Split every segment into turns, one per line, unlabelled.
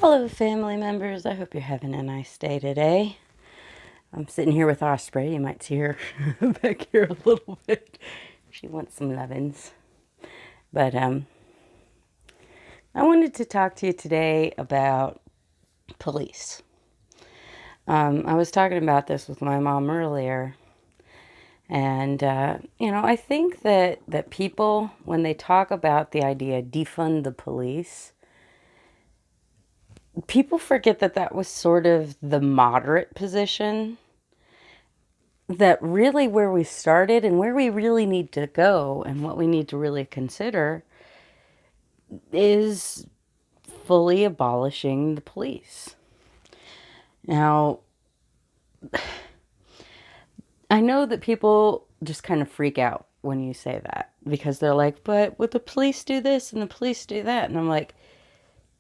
Hello, family members. I hope you're having a nice day today. I'm sitting here with Osprey. You might see her back here a little bit. She wants some lovin's. But I wanted to talk to you today about police. I was talking about this with my mom earlier. And, I think that people, when they talk about the idea, defund the police, people forget that that was sort of the moderate position, that really where we started and where we really need to go and what we need to really consider is fully abolishing the police. Now, I know that people just kind of freak out when you say that because they're like, but would the police do this and the police do that? And I'm like,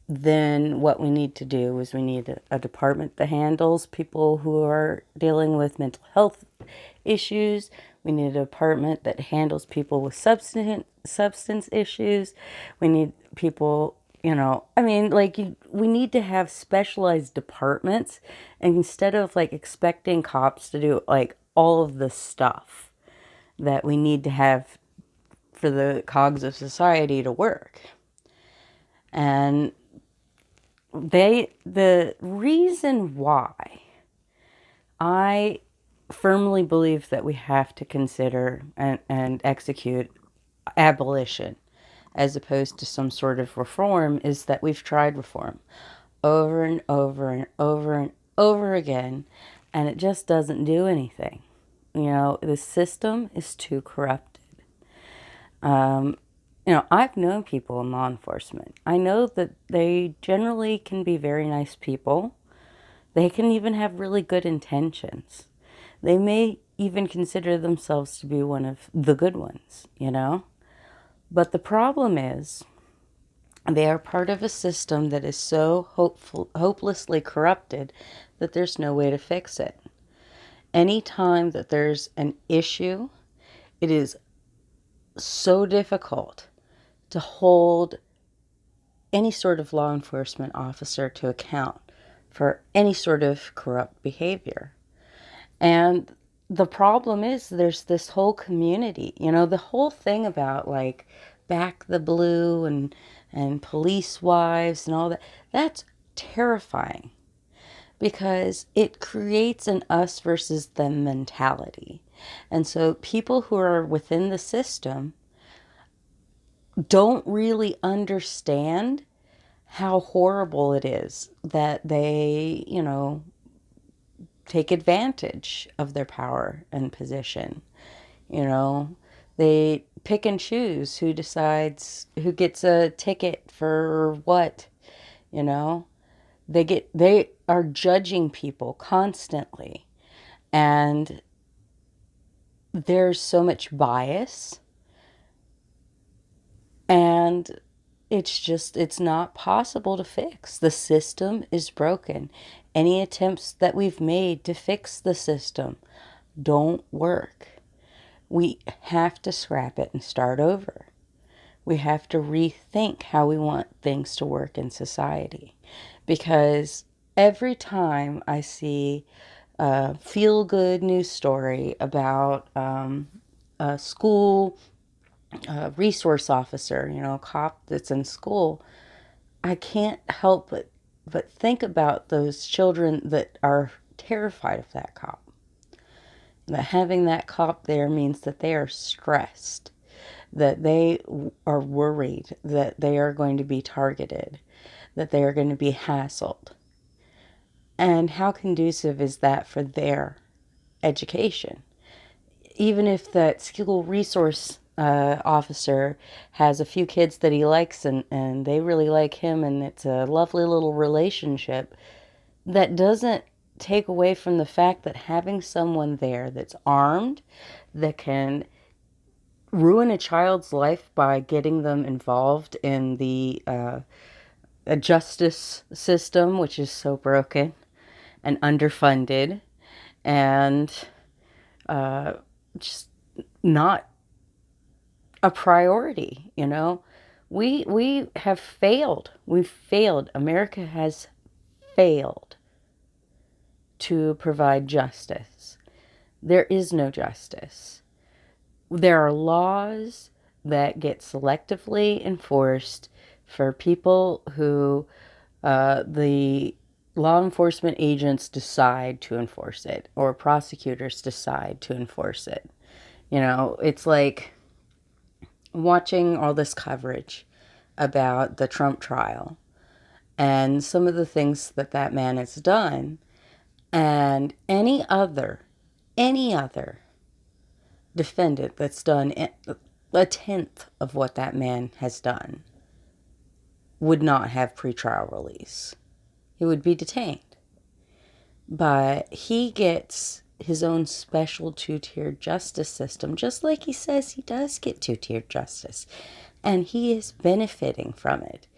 then what we need to do is we need a department that handles people who are dealing with mental health issues. We need a department that handles people with substance issues. We need people, we need to have specialized departments instead of like expecting cops to do like all of the stuff that we need to have for the cogs of society to work. And the reason why I firmly believe that we have to consider and execute abolition as opposed to some sort of reform is that we've tried reform over and over and over and over again, and it just doesn't do anything. The system is too corrupted. I've known people in law enforcement. I know that they generally can be very nice people. They can even have really good intentions. They may even consider themselves to be one of the good ones, But the problem is they are part of a system that is so hopelessly corrupted that there's no way to fix it. Anytime that there's an issue, it is so difficult to hold any sort of law enforcement officer to account for any sort of corrupt behavior. And the problem is there's this whole community, the whole thing about like back the blue and police wives and all that, that's terrifying because it creates an us versus them mentality. And so people who are within the system don't really understand how horrible it is that they, take advantage of their power and position. They pick and choose who decides who gets a ticket for what, they are judging people constantly, and there's so much bias, and it's not possible to fix. The system is broken. Any attempts that we've made to fix the system don't work. We have to scrap it and start over. We have to rethink how we want things to work in society. Because every time I see a feel-good news story about a school resource officer, a cop that's in school, I can't help but think about those children that are terrified of that cop. That having that cop there means that they are stressed, that they are worried that they are going to be targeted, that they are going to be hassled. And how conducive is that for their education? Even if that school resource officer has a few kids that he likes and they really like him and it's a lovely little relationship, that doesn't take away from the fact that having someone there that's armed, that can ruin a child's life by getting them involved in the justice system, which is so broken and underfunded and just not a priority. We have failed. We've failed. America has failed to provide justice. There is no justice. There are laws that get selectively enforced for people who the law enforcement agents decide to enforce it, or prosecutors decide to enforce it. You know, it's like watching all this coverage about the Trump trial and some of the things that that man has done, and any other defendant that's done a tenth of what that man has done would not have pretrial release. He would be detained. But he gets his own special two-tiered justice system, just like he says he does get two-tiered justice. And he is benefiting from it.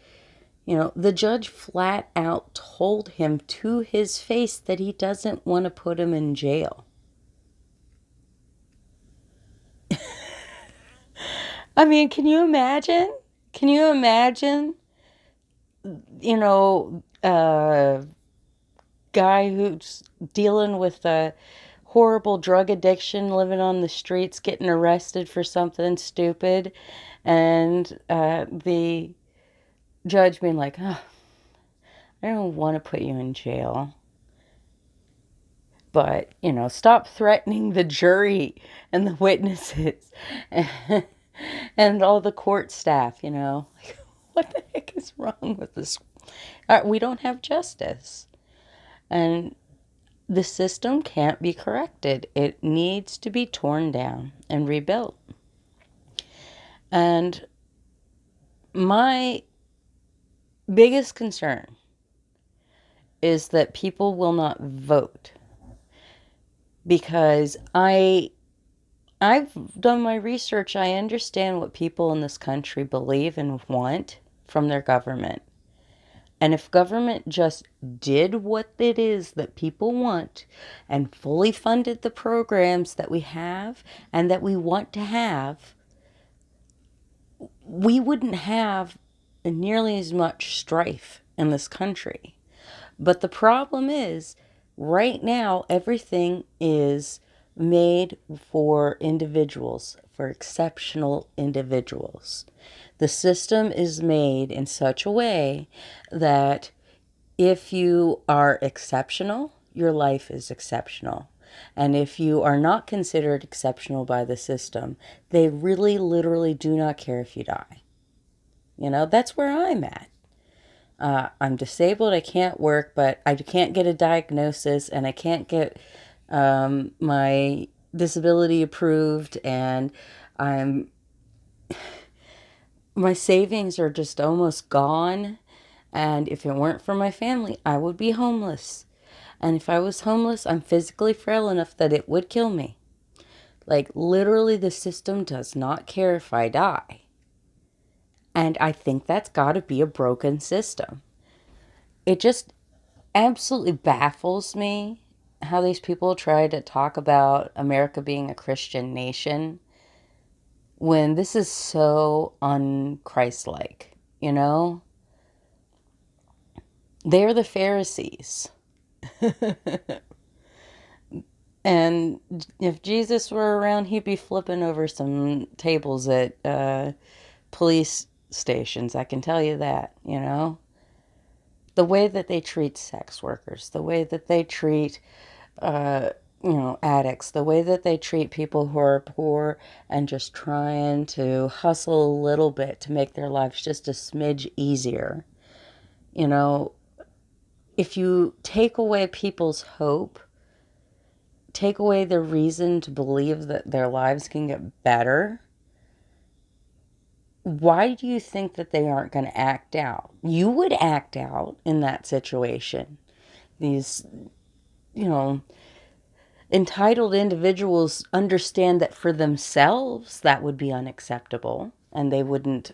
You know, the judge flat out told him to his face that he doesn't want to put him in jail. I mean, can you imagine? Can you imagine, you know, a guy who's dealing with a horrible drug addiction, living on the streets, getting arrested for something stupid, and the judge being like, oh, I don't want to put you in jail. But, you know, stop threatening the jury and the witnesses and all the court staff, you know. Like, what the heck is wrong with this? We don't have justice. And the system can't be corrected. It needs to be torn down and rebuilt. And my biggest concern is that people will not vote, because I've done my research. I understand what people in this country believe and want from their government. And if government just did what it is that people want and fully funded the programs that we have and that we want to have, we wouldn't have nearly as much strife in this country. But the problem is, right now, everything is made for individuals, for exceptional individuals. The system is made in such a way that if you are exceptional, your life is exceptional. And if you are not considered exceptional by the system, they really literally do not care if you die. You know, that's where I'm at. I'm disabled, I can't work, but I can't get a diagnosis, and I can't get my disability approved, and my savings are just almost gone. And if it weren't for my family, I would be homeless. And if I was homeless, I'm physically frail enough that it would kill me. Like, literally, the system does not care if I die. And I think that's got to be a broken system. It just absolutely baffles me how these people try to talk about America being a Christian nation when this is so un-Christ-like, you know? They're the Pharisees. And if Jesus were around, he'd be flipping over some tables at police stations. I can tell you that, you know? The way that they treat sex workers, the way that they treat, addicts, the way that they treat people who are poor and just trying to hustle a little bit to make their lives just a smidge easier. You know, if you take away people's hope, take away their reason to believe that their lives can get better, why do you think that they aren't going to act out? You would act out in that situation. These, entitled individuals understand that for themselves that would be unacceptable, and they wouldn't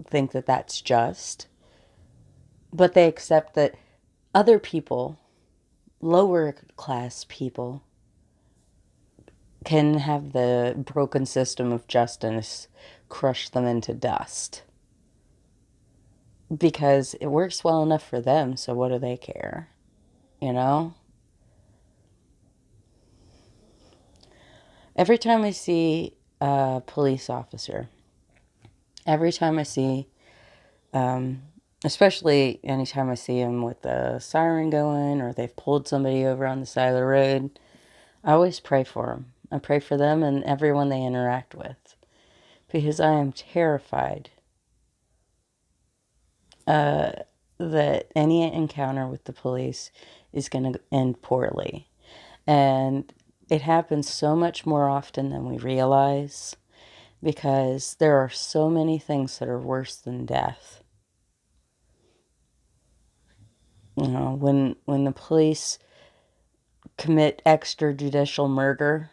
think that that's just. But they accept that other people, lower class people, can have the broken system of justice crush them into dust. Because it works well enough for them, so what do they care? you know? Every time I see a police officer, every time I see, especially anytime I see them with the siren going or they've pulled somebody over on the side of the road, I always pray for them. I pray for them and everyone they interact with because I am terrified that any encounter with the police is going to end poorly. And it happens so much more often than we realize because there are so many things that are worse than death. You know, when the police commit extrajudicial murder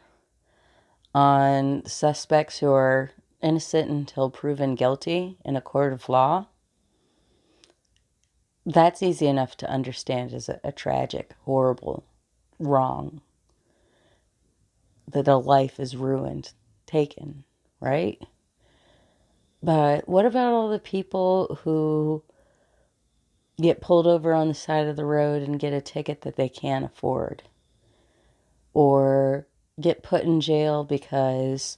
on suspects who are innocent until proven guilty in a court of law, that's easy enough to understand as a tragic, horrible wrong. That a life is ruined, taken, right? But what about all the people who get pulled over on the side of the road and get a ticket that they can't afford? Or get put in jail because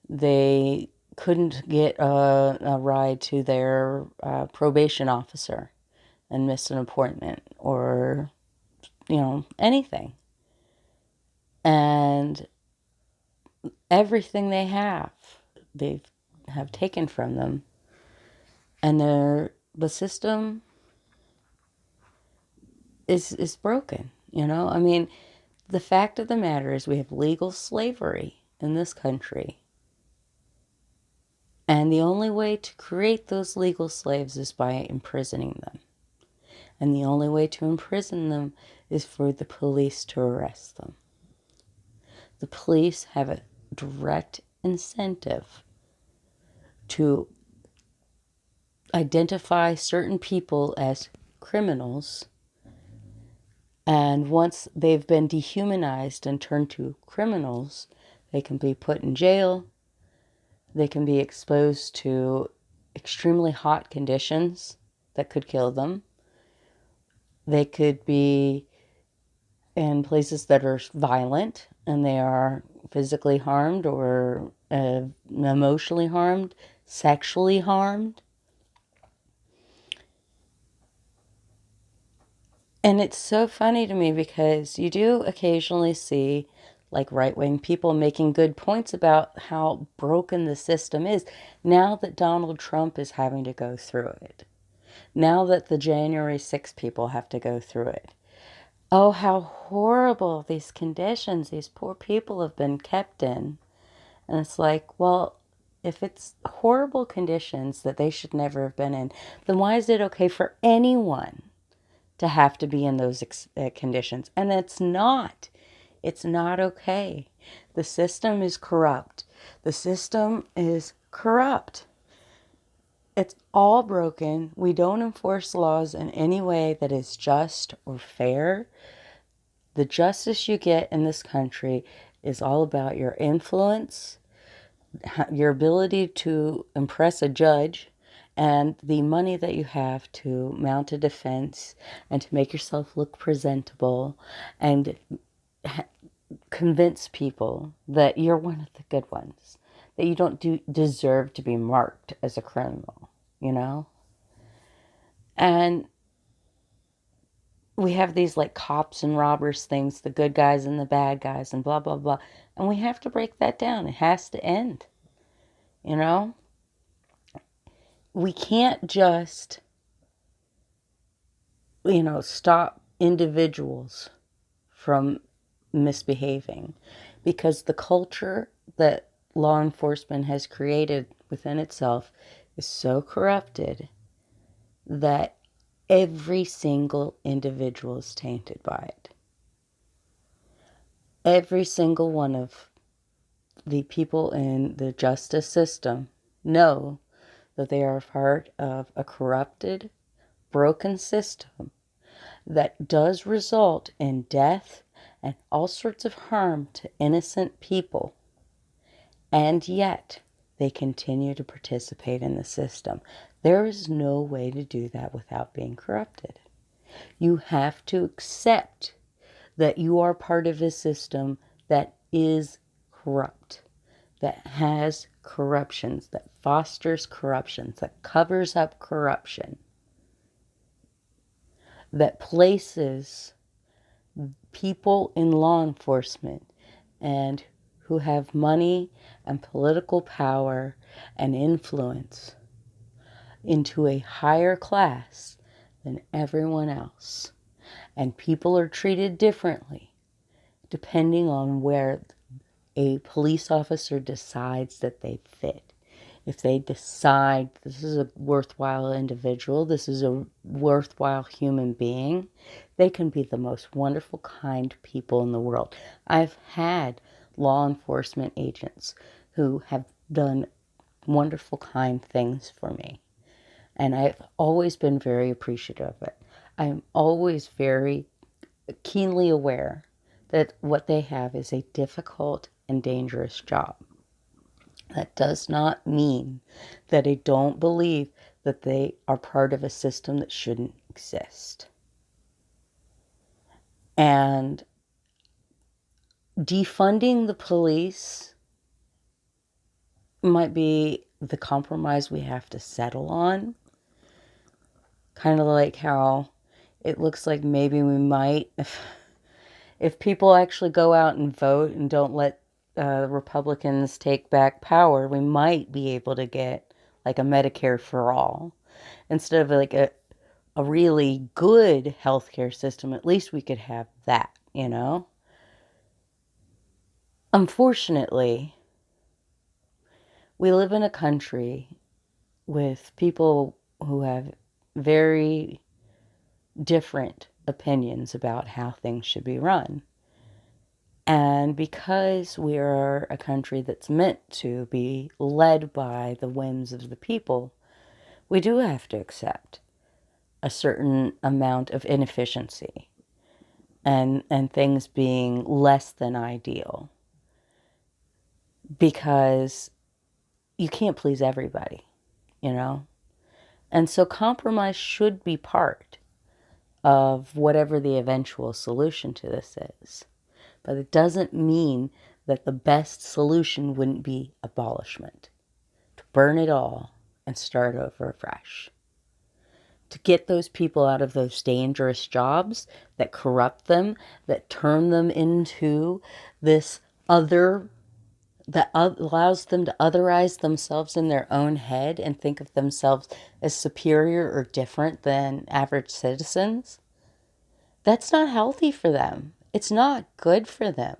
they couldn't get a ride to their probation officer and missed an appointment, or, anything. And everything they have taken from them. And the system is broken, I mean, the fact of the matter is we have legal slavery in this country. And the only way to create those legal slaves is by imprisoning them. And the only way to imprison them is for the police to arrest them. The police have a direct incentive to identify certain people as criminals. And once they've been dehumanized and turned to criminals, they can be put in jail. They can be exposed to extremely hot conditions that could kill them. They could be in places that are violent and they are physically harmed or emotionally harmed, sexually harmed. And it's so funny to me because you do occasionally see like right-wing people making good points about how broken the system is now that Donald Trump is having to go through it. Now that the January 6th people have to go through it. Oh, how horrible these conditions these poor people have been kept in. And it's like, well, if it's horrible conditions that they should never have been in, then why is it okay for anyone to have to be in those conditions? And it's not. It's not okay. The system is corrupt. The system is corrupt. It's all broken. We don't enforce laws in any way that is just or fair. The justice you get in this country is all about your influence, your ability to impress a judge, and the money that you have to mount a defense and to make yourself look presentable and convince people that you're one of the good ones, that you don't deserve to be marked as a criminal, And we have these like cops and robbers things, the good guys and the bad guys and blah, blah, blah. And we have to break that down. It has to end, We can't just, stop individuals from misbehaving because the culture that law enforcement has created within itself is so corrupted that every single individual is tainted by it. Every single one of the people in the justice system know that they are part of a corrupted, broken system that does result in death and all sorts of harm to innocent people. And yet, they continue to participate in the system. There is no way to do that without being corrupted. You have to accept that you are part of a system that is corrupt, that has corruptions, that fosters corruptions, that covers up corruption, that places people in law enforcement and who have money and political power and influence into a higher class than everyone else. And people are treated differently depending on where a police officer decides that they fit. If they decide this is a worthwhile individual, this is a worthwhile human being, they can be the most wonderful, kind people in the world. I've had law enforcement agents who have done wonderful, kind things for me. And I've always been very appreciative of it. I'm always very keenly aware that what they have is a difficult and dangerous job. That does not mean that I don't believe that they are part of a system that shouldn't exist. And defunding the police might be the compromise we have to settle on. Kind of like how it looks like maybe we might, if people actually go out and vote and don't let Republicans take back power, we might be able to get like a Medicare for all. Instead of like a really good healthcare system, at least we could have that, you know? Unfortunately, we live in a country with people who have very different opinions about how things should be run. And because we are a country that's meant to be led by the whims of the people, we do have to accept a certain amount of inefficiency and things being less than ideal. Because you can't please everybody, you know? And so compromise should be part of whatever the eventual solution to this is. But it doesn't mean that the best solution wouldn't be abolishment. To burn it all and start over fresh. To get those people out of those dangerous jobs that corrupt them, that turn them into this other, that allows them to otherize themselves in their own head and think of themselves as superior or different than average citizens. That's not healthy for them. It's not good for them.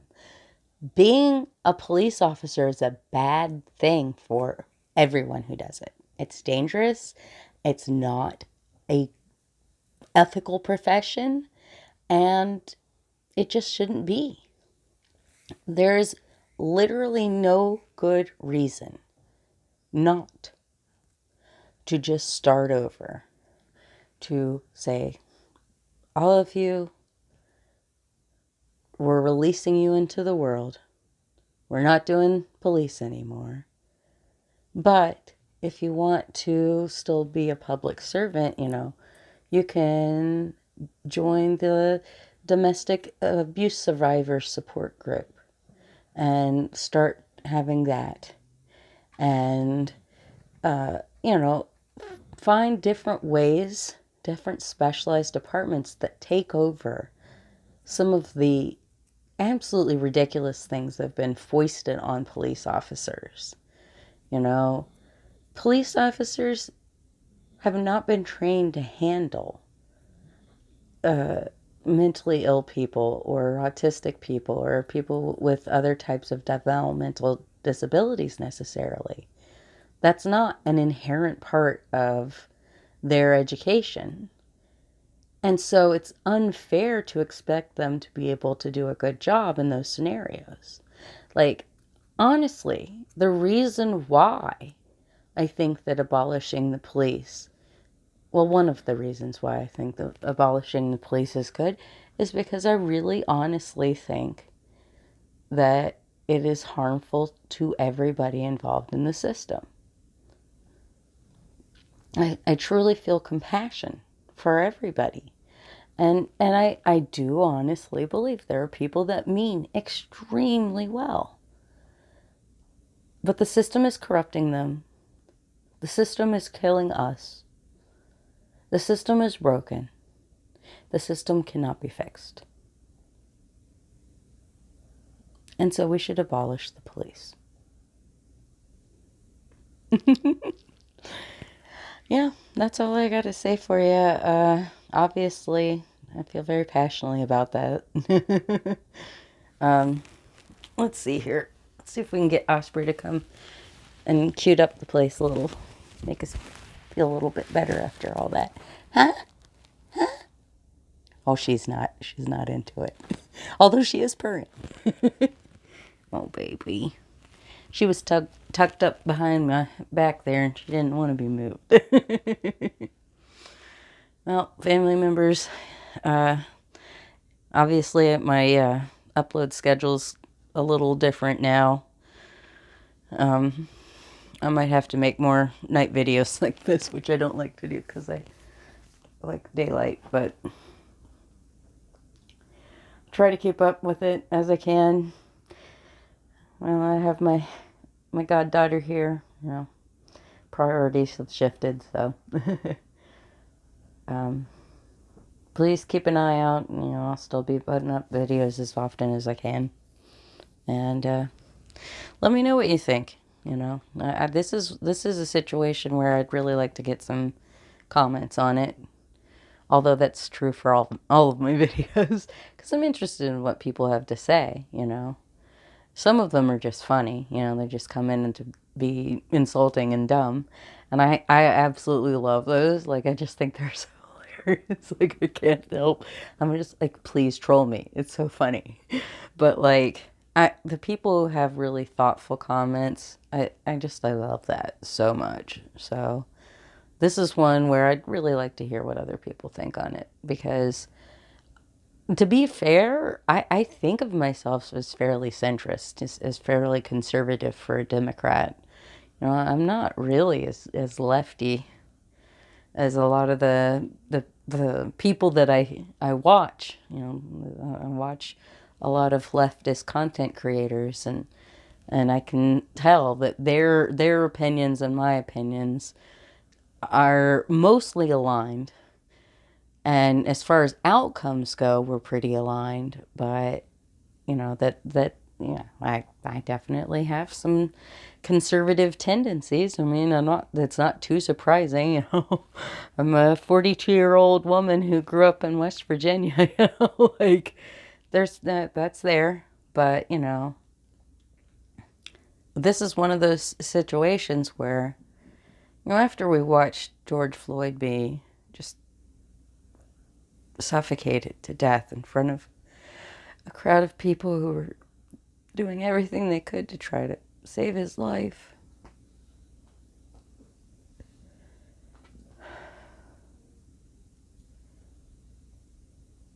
Being a police officer is a bad thing for everyone who does it. It's dangerous. It's not a ethical profession, and it just shouldn't be. There's literally no good reason not to just start over, to say, all of you, we're releasing you into the world. We're not doing police anymore. But if you want to still be a public servant, you know, you can join the domestic abuse survivor support group and start having that. And, you know, find different ways, different specialized departments that take over some of the absolutely ridiculous things that have been foisted on police officers. You know, police officers have not been trained to handle mentally ill people or autistic people or people with other types of developmental disabilities necessarily. That's not an inherent part of their education. And so it's unfair to expect them to be able to do a good job in those scenarios. Like, honestly, the reason why I think that abolishing the police, well, one of the reasons why I think that abolishing the police is good is because I really honestly think that it is harmful to everybody involved in the system. I truly feel compassion for everybody. And I do honestly believe there are people that mean extremely well. But the system is corrupting them. The system is killing us. The system is broken. The system cannot be fixed. And so we should abolish the police. Yeah, that's all I got to say for you. Obviously, I feel very passionately about that. Let's see here. Let's see if we can get Osprey to come and cute up the place a little. Make us feel a little bit better after all that. Huh? Oh, she's not. She's not into it. Although she is purring. Oh, baby. She was tucked up behind my back there, and she didn't want to be moved. Well, family members, obviously my upload schedule's a little different now. I might have to make more night videos like this, which I don't like to do because I like daylight, but try to keep up with it as I can. Well, I have my goddaughter here, you know, priorities have shifted, so please keep an eye out. You know, I'll still be putting up videos as often as I can, and let me know what you think. You know, this is a situation where I'd really like to get some comments on it. Although that's true for all of my videos, because I'm interested in what people have to say. You know, some of them are just funny. You know, they just come in and to be insulting and dumb, and I absolutely love those. Like, I just think they're so hilarious. Like, I can't help. I'm just like, please troll me. It's so funny. But like, the people who have really thoughtful comments, I love that so much. So this is one where I'd really like to hear what other people think on it, because to be fair, I think of myself as fairly centrist, as fairly conservative for a Democrat. You know, I'm not really as lefty as a lot of the people that I watch. You know, I watch a lot of leftist content creators, and I can tell that their opinions and my opinions are mostly aligned. And as far as outcomes go, we're pretty aligned. But you know, yeah, I definitely have some conservative tendencies. I mean, that's not too surprising, you know. I'm a 42-year-old woman who grew up in West Virginia, you know, like that's there. But, you know, this is one of those situations where, you know, after we watched George Floyd be just suffocated to death in front of a crowd of people who were doing everything they could to try to save his life,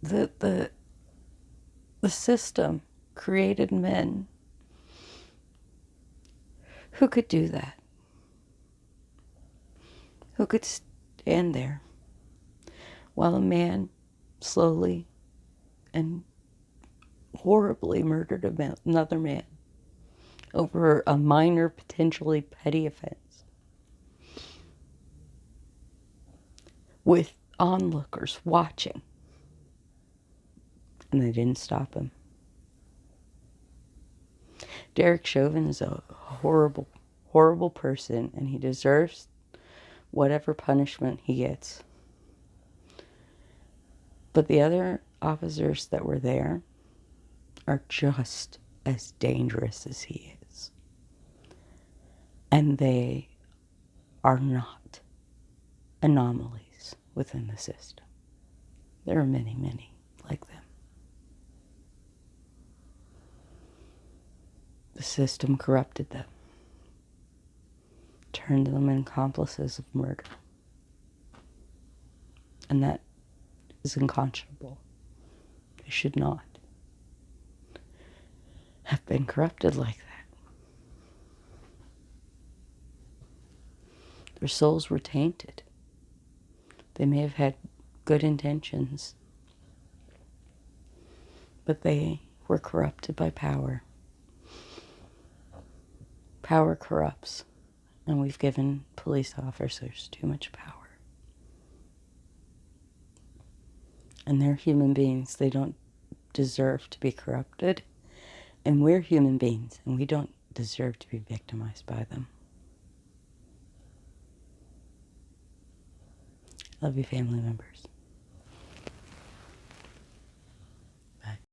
the system created men who could do that, who could stand there while a man slowly and horribly murdered another man over a minor, potentially petty offense, with onlookers watching, and they didn't stop him. Derek Chauvin is a horrible, horrible person, and he deserves whatever punishment he gets. But the other officers that were there are just as dangerous as he is. And they are not anomalies within the system. There are many, many like them. The system corrupted them, turned them into accomplices of murder. And that is unconscionable. They should not have been corrupted like that. Their souls were tainted. They may have had good intentions, But they were corrupted by power. Power corrupts, and we've given police officers too much power. And they're human beings. They don't deserve to be corrupted. And we're human beings, and we don't deserve to be victimized by them. Love you, family members.